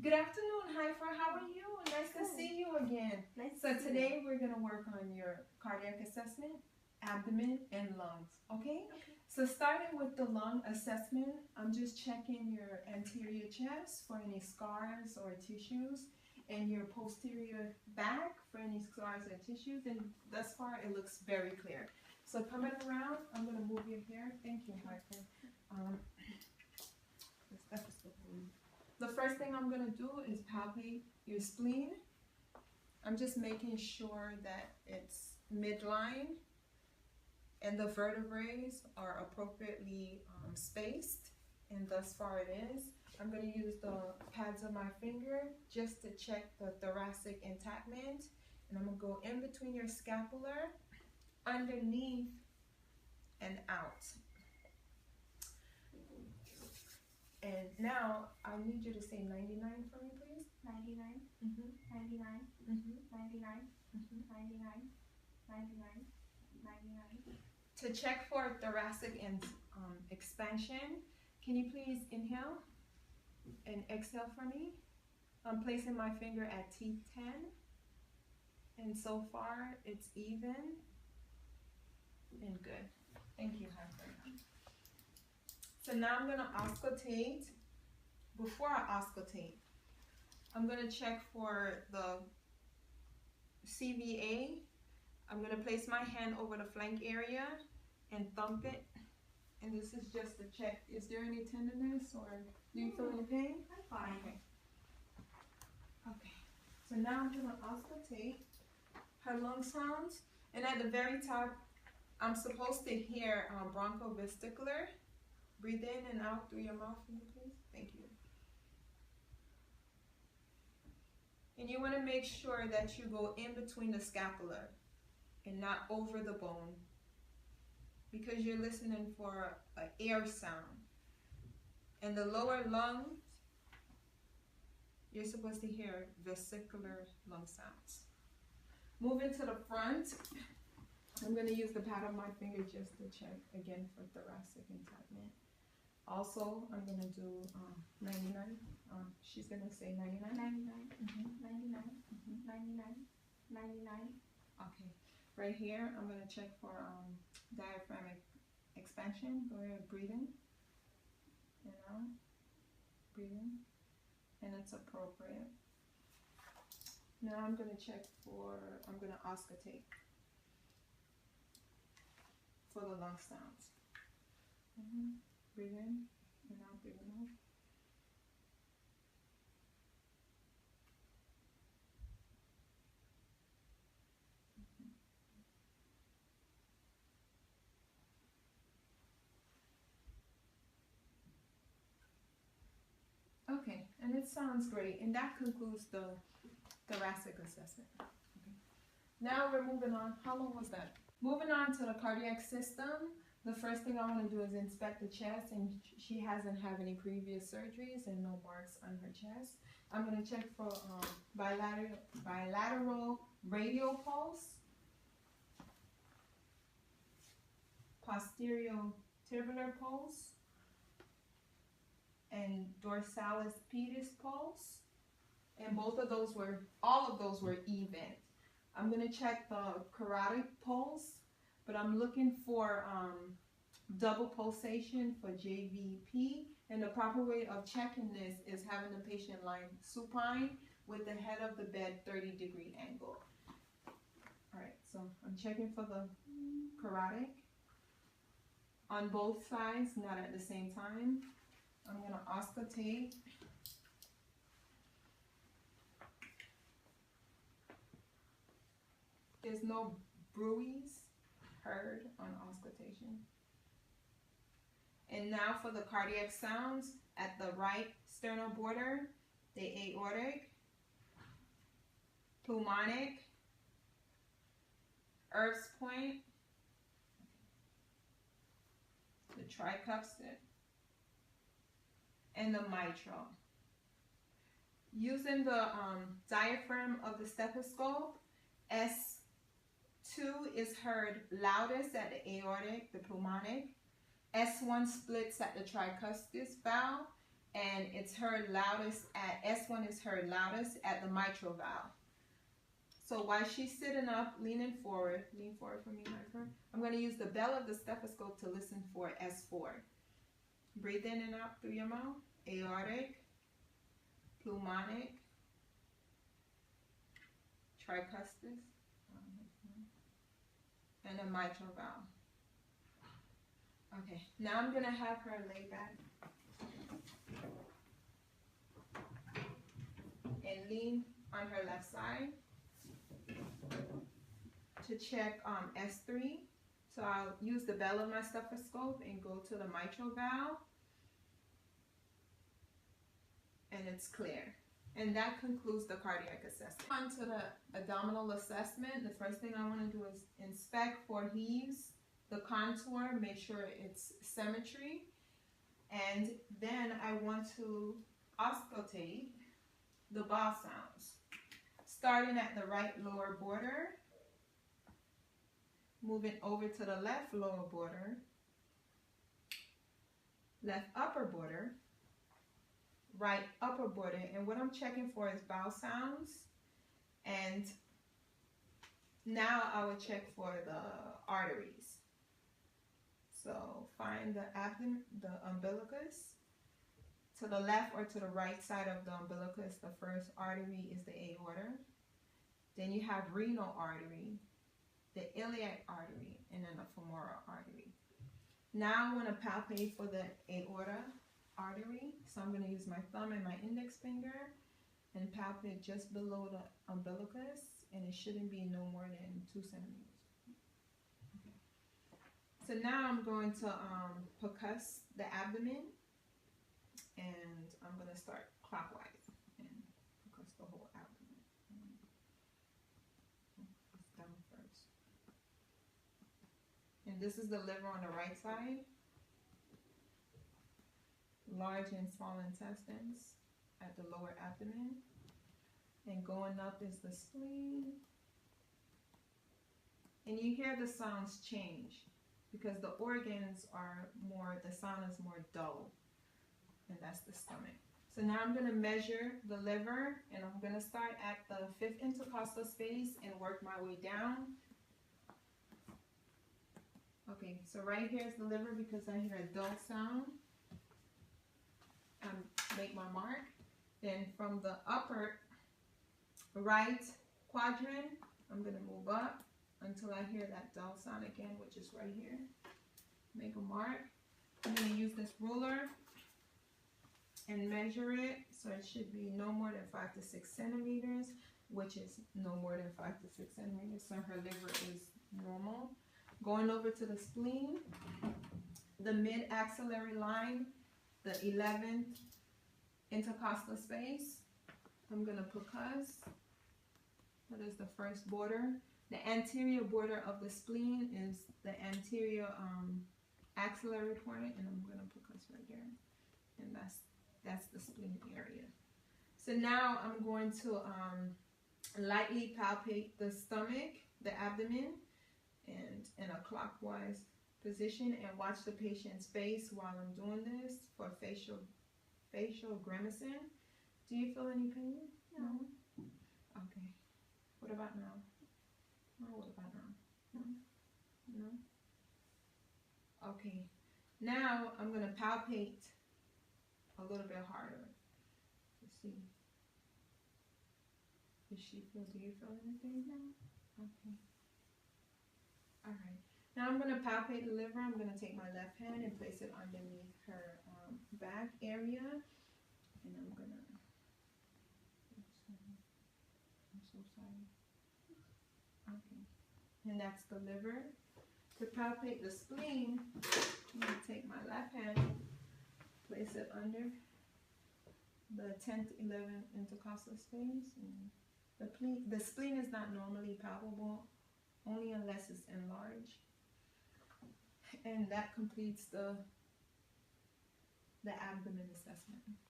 Good afternoon, Haifa. How are you? Nice to see you again. So today we're going to work on your cardiac assessment, abdomen, and lungs, okay? So starting with the lung assessment, I'm just checking your anterior chest for any scars or tissues, and your posterior back for any scars or tissues, and thus far it looks very clear. So coming around, I'm going to move your hair. Thank you, Haifa. The stethoscope. The first thing I'm going to do is palpate your spleen. I'm just making sure that it's midline and the vertebrae are appropriately spaced, and thus far it is. I'm going to use the pads of my finger just to check the thoracic entablement, and I'm going to go in between your scapular, underneath, and out. And now, I need you to say 99 for me, please. 99, 99, 99, 99, 99, 99. To check for thoracic and expansion, can you please inhale and exhale for me? I'm placing my finger at T10, and so far it's even and good. Thank you, Heather. So now I'm going to auscultate. Before I auscultate, I'm going to check for the CVA. I'm going to place my hand over the flank area and thump it. And this is just to check, is there any tenderness or do you feel any pain? I'm fine. Okay. Okay. So now I'm going to auscultate her lung sounds. And at the very top, I'm supposed to hear bronchobesticular. Breathe in and out through your mouth for me, please. Thank you. And you want to make sure that you go in between the scapula and not over the bone, because you're listening for an air sound. In the lower lungs, you're supposed to hear vesicular lung sounds. Moving to the front, I'm going to use the pad of my finger just to check again for thoracic entablement. Also, I'm going to do 99. She's going to say 99. 99, 99, 99, 99. Okay. Right here, I'm going to check for diaphragmatic expansion. Go ahead, breathe in and out. Breathe in. And it's appropriate. Now I'm going to check for, I'm going to auscultate for the lung sounds. Breathe in and out, breathe in out. Okay, and it sounds great, and that concludes the thoracic assessment. Okay. Now we're moving on. How long was that? Moving on to the cardiac system. The first thing I want to do is inspect the chest, and she hasn't had any previous surgeries and no marks on her chest. I'm going to check for bilateral radial pulse, posterior tubular pulse, and dorsalis pedis pulse. And all of those were even. I'm going to check the carotid pulse, but I'm looking for double pulsation for JVP. And the proper way of checking this is having the patient lie supine with the head of the bed 30-degree angle. All right, so I'm checking for the carotid on both sides, not at the same time. I'm going to auscultate. There's no bruise heard on auscultation. And now for the cardiac sounds, at the right sternal border, the aortic, pulmonic, Erb's point, the tricuspid, and the mitral. Using the diaphragm of the stethoscope, S2 is heard loudest at the aortic, the pulmonic. S1 splits at the tricuspid valve, and it's heard loudest at, S1 is heard loudest at the mitral valve. So while she's sitting up, lean forward for me, my friend. I'm going to use the bell of the stethoscope to listen for S4. Breathe in and out through your mouth. Aortic, pulmonic, tricuspid, and a mitral valve. Okay, now I'm going to have her lay back and lean on her left side to check S3. So I'll use the bell of my stethoscope and go to the mitral valve, and it's clear. And that concludes the cardiac assessment. On to the abdominal assessment. The first thing I want to do is inspect for heaves, the contour, make sure it's symmetry. And then I want to auscultate the vowel sounds. Starting at the right lower border, moving over to the left lower border, left upper border, right upper border, and what I'm checking for is vowel sounds. And now I will check for the arteries. So find the abdomen, the umbilicus. To the left or to the right side of the umbilicus, the first artery is the aorta. Then you have renal artery, the iliac artery, and then the femoral artery. Now I want to palpate for the aorta artery. So I'm going to use my thumb and my index finger and palpate just below the umbilicus, and it shouldn't be no more than 2 centimeters. Okay. So now I'm going to percuss the abdomen, and I'm going to start clockwise and percuss the whole abdomen. It's down first. And this is the liver on the right side. Large and small intestines at the lower abdomen. And going up is the spleen. And you hear the sounds change because the organs are more, the sound is more dull. And that's the stomach. So now I'm going to measure the liver, and I'm going to start at the 5th intercostal space and work my way down. Okay, so right here is the liver because I hear a dull sound. Make my mark. Then from the upper right quadrant, I'm going to move up until I hear that dull sound again, which is right here. Make a mark. I'm going to use this ruler and measure it, so it should be no more than 5 to 6 centimeters, which is no more than 5 to 6 centimeters, so her liver is normal. Going over to the spleen, the mid-axillary line, the 11th intercostal space, I'm going to percuss. That is the first border. The anterior border of the spleen is the anterior axillary point, and I'm going to percuss right there, and that's the spleen area. So now I'm going to lightly palpate the stomach, the abdomen, and in a clockwise position, and watch the patient's face while I'm doing this for facial grimacing. Do you feel any pain? No. Okay. What about now? Oh, what about now? No? No? Okay. Now I'm going to palpate a little bit harder to see. Does she feel, do you feel anything? No. Okay. Alright. Now I'm going to palpate the liver. I'm going to take my left hand and place it underneath her back area. And I'm going to, I'm so sorry. Okay. And that's the liver. To palpate the spleen, I'm going to take my left hand, place it under the 10th, 11th intercostal space. And the spleen is not normally palpable, only unless it's enlarged. And that completes the abdomen assessment.